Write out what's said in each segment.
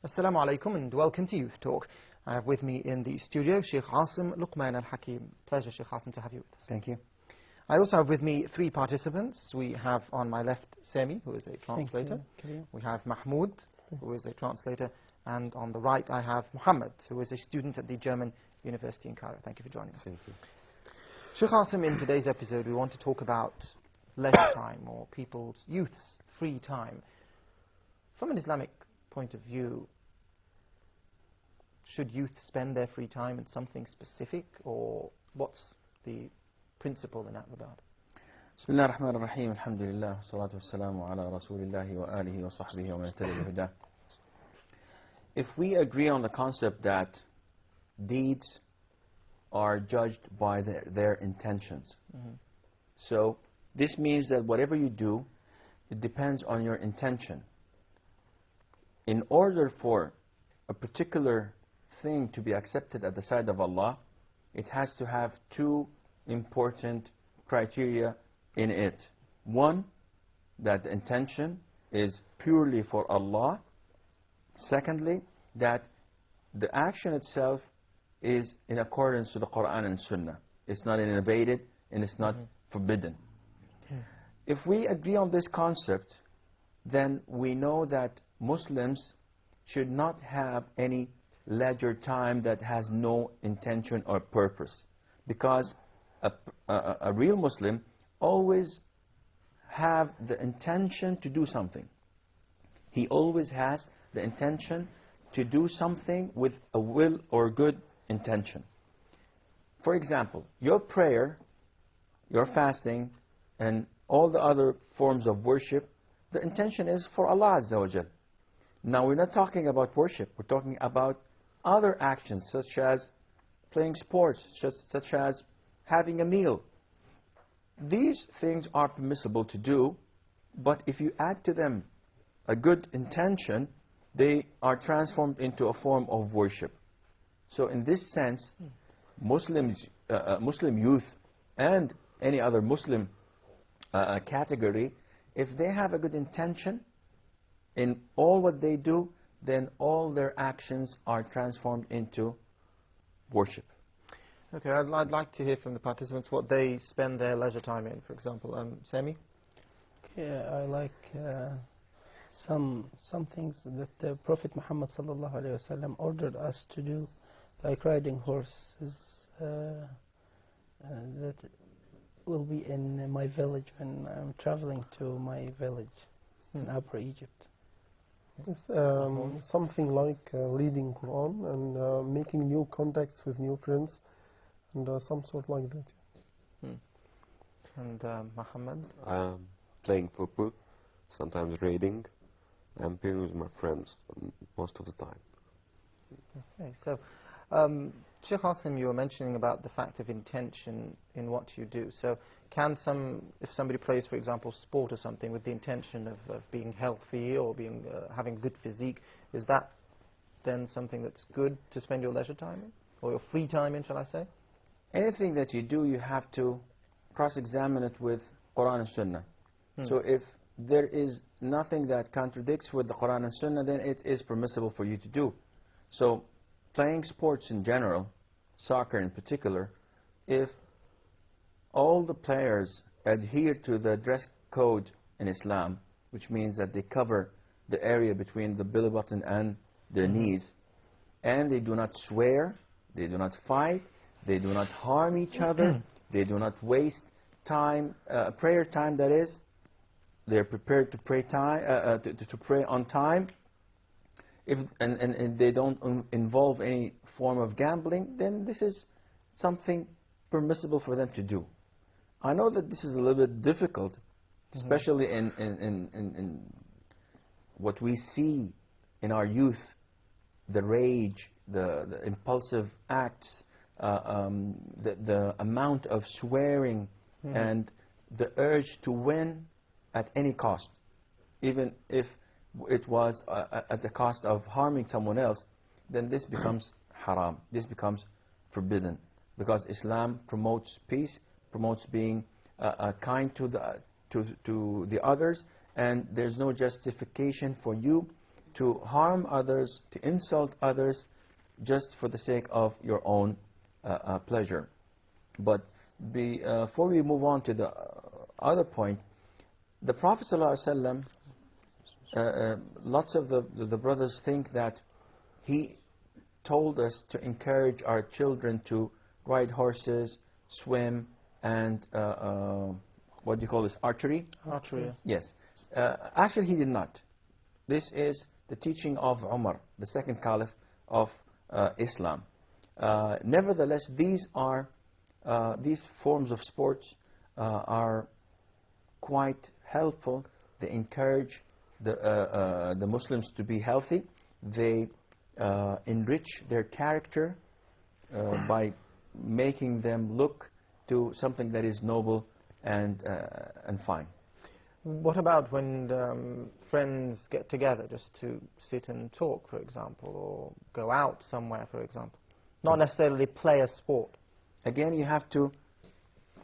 Assalamu alaikum and welcome to Youth Talk. I have with me in the studio Sheikh Asim Luqman Al-Hakim. Pleasure, Sheikh Asim, to have you with us. Thank you. I also have with me three participants. We have on my left Semi, who is a translator. We have Mahmoud, who is a translator. And on the right I have Muhammad, who is a student at the German University in Cairo. Thank you for joining us. Thank you. Sheikh Asim, in today's episode we want to talk about leisure time, or people's youth's free time. From an Islamic point of view, should youth spend their free time in something specific, or what's the principle in that regard? Bismillah ar-Rahman ar-Rahim, alhamdulillah, salatu wassalamu ala rasulillahi wa alihi wa sahbihi wa man ittaba bihudah. If we agree on the concept that deeds are judged by their intentions, so this means that whatever you do, it depends on your intention. In order for a particular thing to be accepted at the side of Allah, it has to have two important criteria in it. One, that the intention is purely for Allah. Secondly, that the action itself is in accordance to the Quran and Sunnah. It's not innovated and it's not forbidden. If we agree on this concept, then we know that Muslims should not have any leisure time that has no intention or purpose, because a real Muslim always have the intention to do something. He always has the intention to do something with a will or good intention. For example, your prayer, your fasting, and all the other forms of worship, the intention is for Allah Azza wa Jal. Now we're not talking about worship, we're talking about other actions such as playing sports, such as having a meal. These things are permissible to do, but if you add to them a good intention, they are transformed into a form of worship. So in this sense, Muslim youth and any other Muslim category, if they have a good intention in all what they do, then all their actions are transformed into worship. Okay, I'd like to hear from the participants what they spend their leisure time in. For example, Semi? Okay, I like some things that the Prophet Muhammad sallallahu alaihi wasallam ordered us to do, like riding horses. That will be in my village when I'm traveling to my village in Upper Egypt. It's something like reading Quran and making new contacts with new friends, and some sort like that. And Muhammad? Playing football, sometimes reading, and being with my friends most of the time. Okay, so Sheikh Asim, you were mentioning about the fact of intention in what you do. So can if somebody plays, for example, sport or something with the intention of being healthy or being having good physique, is that then something that's good to spend your leisure time in, or your free time in, shall I say? Anything that you do, you have to cross-examine it with Quran and Sunnah. So if there is nothing that contradicts with the Quran and Sunnah, then it is permissible for you to do. So playing sports in general, soccer in particular, if all the players adhere to the dress code in Islam, which means that they cover the area between the belly button and their knees, and they do not swear, they do not fight, they do not harm each other, they do not waste time, prayer time that is, they're prepared to pray to pray on time, and they don't involve any form of gambling, then this is something permissible for them to do. I know that this is a little bit difficult, especially in what we see in our youth, the rage, the impulsive acts, the amount of swearing, and the urge to win at any cost, even if it was at the cost of harming someone else, then this becomes haram, this becomes forbidden, because Islam promotes peace, promotes being kind to the others, and there's no justification for you to harm others, to insult others, just for the sake of your own pleasure. But before we move on to the other point, the Prophet ﷺ, lots of the brothers think that he told us to encourage our children to ride horses, swim, and what do you call this, archery? Archery. Yes. Actually, he did not. This is the teaching of Umar, the second caliph of Islam. Nevertheless, these forms of sports are quite helpful. They encourage the Muslims to be healthy. They enrich their character by making them look to something that is noble and fine. What about when friends get together just to sit and talk, for example, or go out somewhere, for example? Not necessarily play a sport. Again, you have to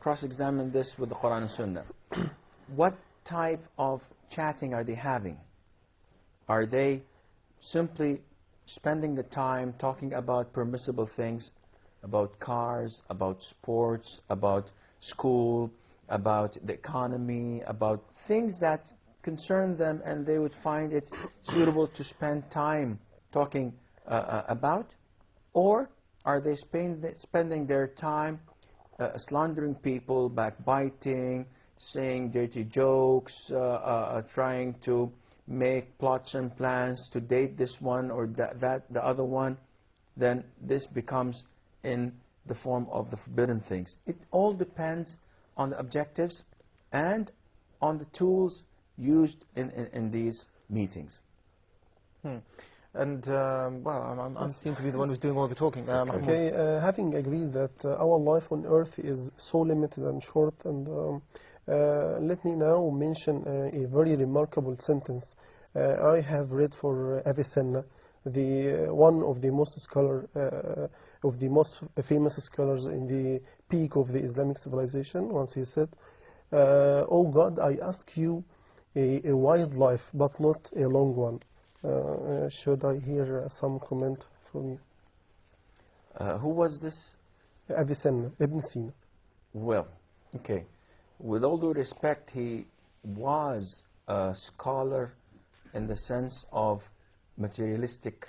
cross-examine this with the Quran and Sunnah. What type of chatting are they having? Are they simply spending the time talking about permissible things, about cars, about sports, about school, about the economy, about things that concern them and they would find it suitable to spend time talking about? Or are they spending their time slandering people, backbiting, saying dirty jokes, trying to make plots and plans to date this one or the other one? Then this becomes in the form of the forbidden things. It all depends on the objectives and on the tools used in these meetings. And, well, I seem to be the one who's doing all the talking. Okay, having agreed that our life on earth is so limited and short, and let me now mention a very remarkable sentence I have read for Avicenna, one of the most famous scholars in the peak of the Islamic civilization. Once he said, "Oh God, I ask you a wide life, but not a long one." Should I hear some comment from you? Who was this? Avicenna, Ibn Sina. Well, okay. With all due respect, he was a scholar in the sense of materialistic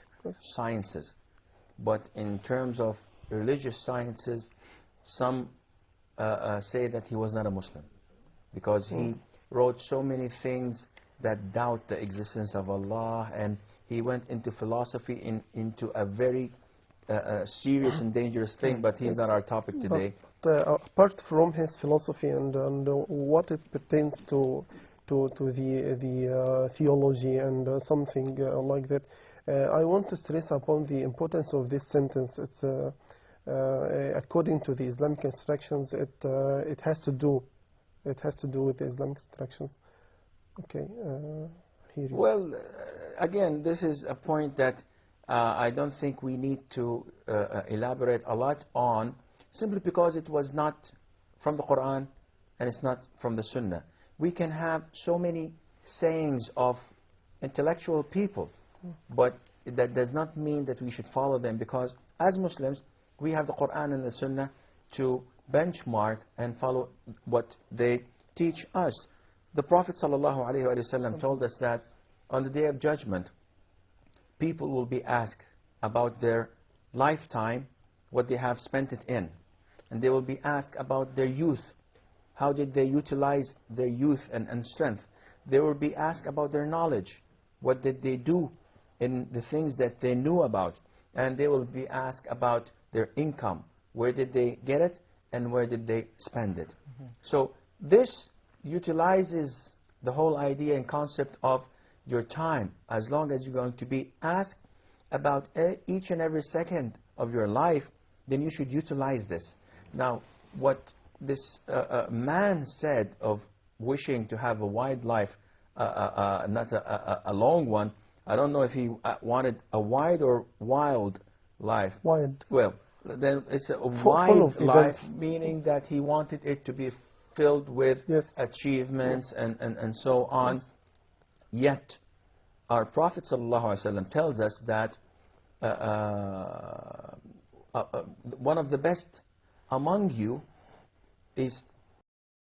sciences. But in terms of religious sciences, some say that he was not a Muslim, because he wrote so many things that doubt the existence of Allah, and he went into philosophy, into a very serious and dangerous thing, but he's not our topic today. But, apart from his philosophy and what it pertains to the theology and something like that, I want to stress upon the importance of this sentence. It's according to the Islamic instructions, it has to do with the Islamic instructions. Okay. Here you. Well, again, this is a point that I don't think we need to elaborate a lot on, simply because it was not from the Quran and it's not from the Sunnah. We can have so many sayings of intellectual people, but that does not mean that we should follow them, because as Muslims, we have the Quran and the Sunnah to benchmark and follow what they teach us. The Prophet ﷺ told us that on the Day of Judgment, people will be asked about their lifetime, what they have spent it in. And they will be asked about their youth. How did they utilize their youth and strength? They will be asked about their knowledge. What did they do in the things that they knew about? And they will be asked about their income. Where did they get it and where did they spend it? So this utilizes the whole idea and concept of your time. As long as you're going to be asked about each and every second of your life, then you should utilize this. Now, what this man said of wishing to have a wide life, not a long one, I don't know if he wanted a wide or wild life. Wild. Well, then it's a Full wide of life, events. meaning that he wanted it to be filled with Yes. achievements and so on. Yet, our Prophet ﷺ tells us that one of the best among you is